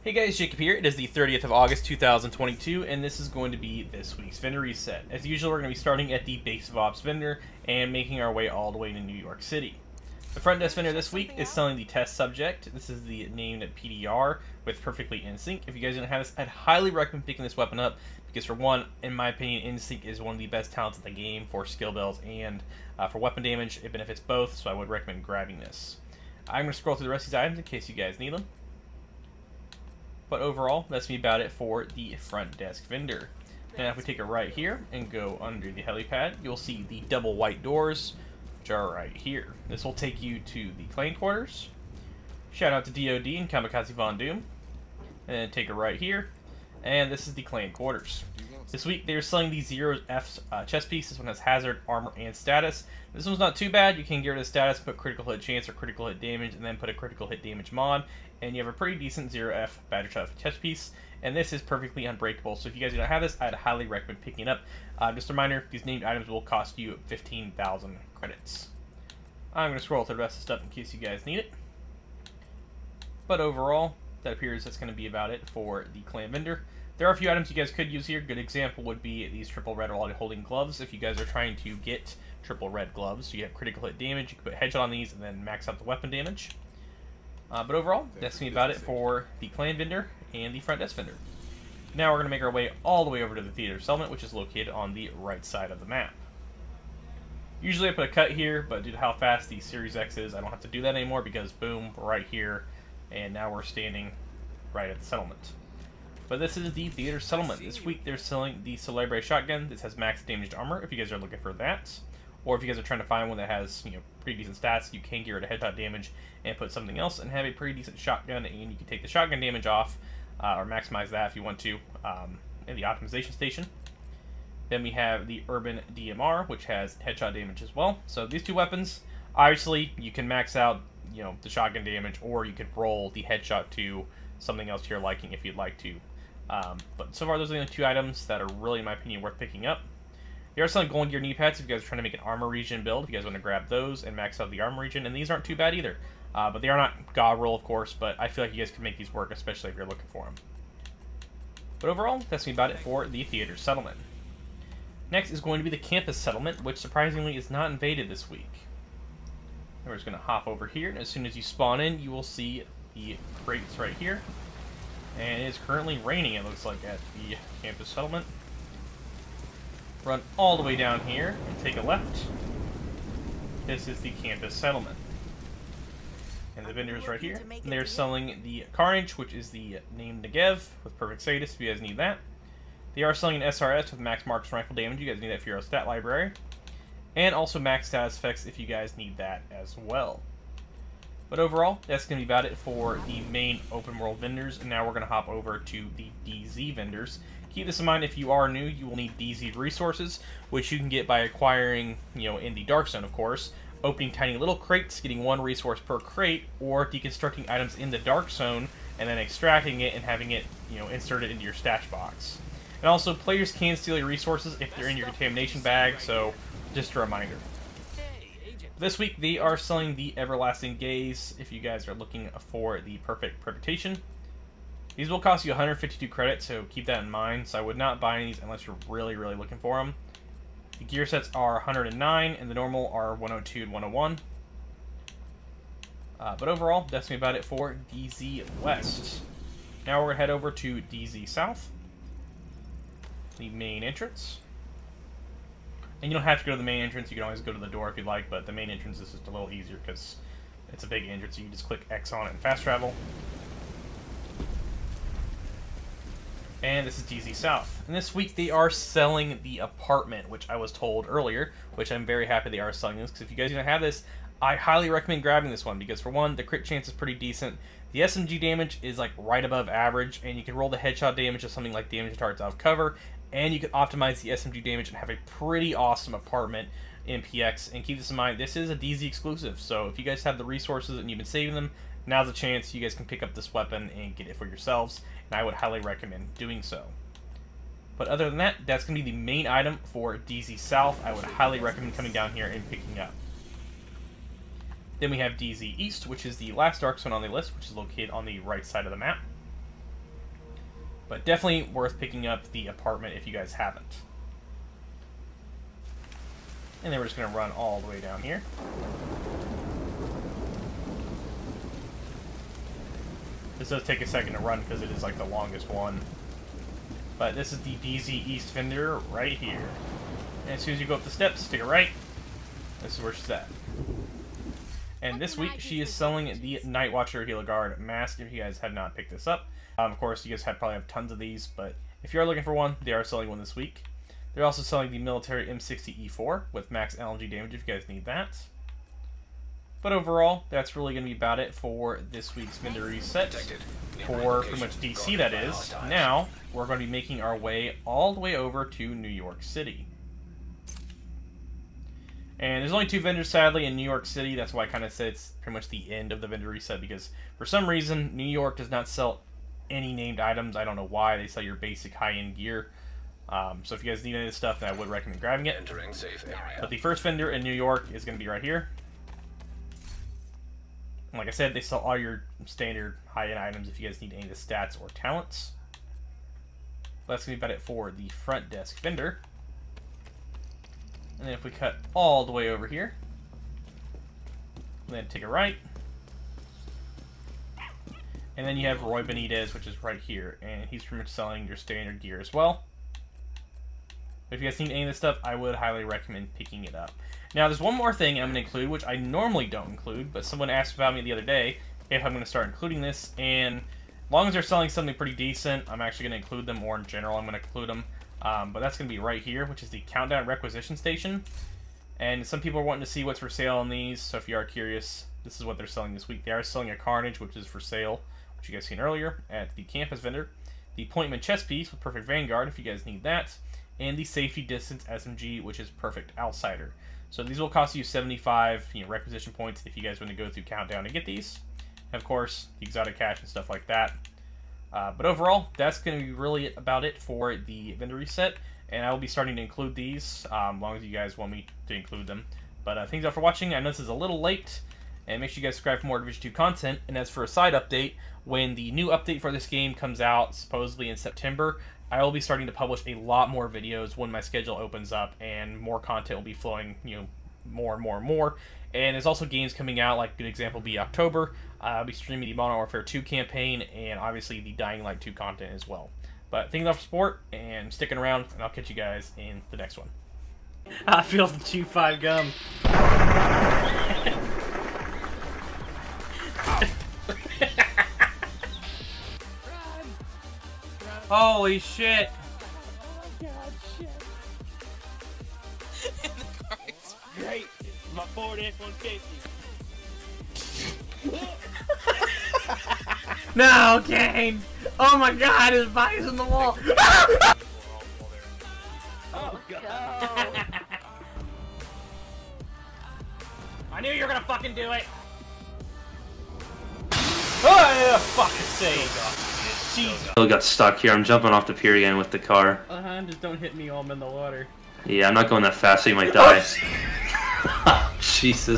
Hey guys, Jacob here. It is the 30th of August 2022, and this is going to be this week's vendor reset. As usual, we're going to be starting at the base of ops vendor and making our way all the way to New York City. The front desk vendor this week is selling the test subject. This is the named PDR with perfectly in sync. If you guys don't have this, I'd highly recommend picking this weapon up because, for one, in my opinion, in sync is one of the best talents in the game for skill bells and for weapon damage. It benefits both, so I would recommend grabbing this. I'm going to scroll through the rest of these items in case you guys need them. But overall, that's me about it for the front desk vendor. Now if we take it right here and go under the helipad, you'll see the double white doors, which are right here. This will take you to the plane quarters. Shout out to DOD and Kamikaze Von Doom. And then take it right here, and this is the clan quarters. This week they're selling the 0F chest piece. This one has hazard, armor, and status. This one's not too bad. You can get rid of status, put critical hit chance or critical hit damage, and then put a critical hit damage mod, and you have a pretty decent 0F battery chest piece. And this is perfectly unbreakable. So if you guys do not have this, I'd highly recommend picking it up. Just a reminder, these named items will cost you 15,000 credits. I'm going to scroll through the rest of the stuff in case you guys need it. But overall, that appears that's going to be about it for the clan vendor. There are a few items you guys could use here. Good example would be these triple red while holding gloves. If you guys are trying to get triple red gloves, so you have critical hit damage, you can put headshot on these and then max out the weapon damage. But overall, that's going to be about it for the clan vendor and the front desk vendor. Now we're going to make our way all the way over to the theater settlement, which is located on the right side of the map. Usually I put a cut here, but due to how fast the Series X is, I don't have to do that anymore because boom, we're right here, and now we're standing right at the settlement. But this is the theater settlement. This week they're selling the Celebre shotgun. This has max damaged armor if you guys are looking for that. Or if you guys are trying to find one that has, pretty decent stats, you can get rid of headshot damage and put something else and have a pretty decent shotgun, and you can take the shotgun damage off or maximize that if you want to in the optimization station. Then we have the Urban DMR, which has headshot damage as well. So these two weapons, obviously you can max out the shotgun damage, or you could roll the headshot to something else to your liking if you'd like to. But so far, those are the only two items that are really, in my opinion, worth picking up. They are selling Golden Gear knee pads if you guys are trying to make an armor region build. If you guys want to grab those and max out the armor region, and these aren't too bad either. But they are not god roll, of course, but I feel like you guys can make these work, especially if you're looking for them. But overall, that's me about it for the theater settlement. Next is going to be the campus settlement, which surprisingly is not invaded this week. We're just going to hop over here, and as soon as you spawn in, you will see the crates right here. And it is currently raining, it looks like, at the campus settlement. Run all the way down here and take a left. This is the campus settlement. And the vendor is right here. And they're selling the Carnage, which is the named Negev with perfect status if you guys need that. They are selling an SRS with max marks rifle damage. You guys need that for your stat library. And also max status effects if you guys need that as well. But overall, that's going to be about it for the main open world vendors. And now we're going to hop over to the DZ vendors. Keep this in mind, if you are new, you will need DZ resources, which you can get by acquiring, in the Dark Zone, of course, opening tiny little crates, getting one resource per crate, or deconstructing items in the Dark Zone and then extracting it and having it, inserted into your stash box. And also, players can steal your resources if they're in your contamination bag, so just a reminder. This week, they are selling the Everlasting Gaze if you guys are looking for the perfect reputation. These will cost you 152 credits, so keep that in mind. So I would not buy these unless you're really, really looking for them. The gear sets are 109, and the normal are 102 and 101. But overall, that's going to be about it for DZ West. Now we're going to head over to DZ South, the main entrance. And you don't have to go to the main entrance, you can always go to the door if you'd like, but the main entrance is just a little easier because it's a big entrance. You can just click X on it and fast travel. And this is DZ South. And this week they are selling the apartment, which I was told earlier, which I'm very happy they are selling this, because if you guys don't have this, I highly recommend grabbing this one, because for one, the crit chance is pretty decent. The SMG damage is like right above average, and you can roll the headshot damage of something like damage to targets out of cover, and you can optimize the SMG damage and have a pretty awesome apartment in PX. And keep this in mind, this is a DZ exclusive, so if you guys have the resources and you've been saving them, now's the chance you guys can pick up this weapon and get it for yourselves, and I would highly recommend doing so. But other than that, that's going to be the main item for DZ South. I would highly recommend coming down here and picking up. Then we have DZ East, which is the last Dark Zone on the list, which is located on the right side of the map. But definitely worth picking up the apartment if you guys haven't. And then we're just going to run all the way down here. This does take a second to run because it is like the longest one. But this is the DZ East vendor right here. And as soon as you go up the steps, take a right. This is where she's at. And this week she is selling the Night Watcher Helo Guard mask if you guys have not picked this up. Of course, you guys probably have tons of these, but if you are looking for one, they are selling one this week. They're also selling the military M60E4 with max LMG damage if you guys need that. But overall, that's really going to be about it for this week's vendor reset. For pretty much DC, that is. Now, we're going to be making our way all the way over to New York City. And there's only 2 vendors, sadly, in New York City. That's why I kind of said it's pretty much the end of the vendor reset, because for some reason, New York does not sell any named items. I don't know why. They sell your basic high-end gear. So if you guys need any of this stuff, then I would recommend grabbing it. Entering safe area. But the first vendor in New York is going to be right here. And like I said, they sell all your standard high-end items if you guys need any of the stats or talents. But that's going to be about it for the front desk vendor. And then if we cut all the way over here, and then take a right, and then you have Roy Benitez, which is right here, and he's pretty much selling your standard gear as well. If you guys need any of this stuff, I would highly recommend picking it up. Now, there's one more thing I'm going to include, which I normally don't include, but someone asked about me the other day if I'm going to start including this, and as long as they're selling something pretty decent, I'm actually going to include them, or in general, I'm going to include them. But that's going to be right here, which is the Countdown Requisition Station. And some people are wanting to see what's for sale on these, so if you are curious, this is what they're selling this week. They are selling a Carnage, which is for sale, which you guys seen earlier, at the campus vendor. The Appointment Chest Piece with Perfect Vanguard, if you guys need that. And the Safety Distance SMG, which is Perfect Outsider. So these will cost you 75 requisition points if you guys want to go through Countdown to get these. And of course, the exotic cash and stuff like that. But overall, that's going to be really about it for the vendor reset. And I will be starting to include these, as long as you guys want me to include them. But thanks all for watching. I know this is a little late. And make sure you guys subscribe for more Division 2 content. And as for a side update, when the new update for this game comes out, supposedly in September, I will be starting to publish a lot more videos when my schedule opens up, and more content will be flowing, more and more and more. And there's also games coming out, like a good example would be October. I'll be streaming the Modern Warfare 2 campaign, and obviously the Dying Light 2 content as well. But thanks all for support, and sticking around, and I'll catch you guys in the next one. I feel the chew 5 gum. Holy shit! Oh my god, shit. In the car, it's Great! My Ford F-150. No, Kane! Oh my god, his body's in the wall! Oh god. I knew you were gonna fucking do it! Oh, yeah, fucking sake! Jesus. I got stuck here. I'm jumping off the pier again with the car. Just don't hit me while I'm in the water. Yeah, I'm not going that fast, so you might die. Jesus.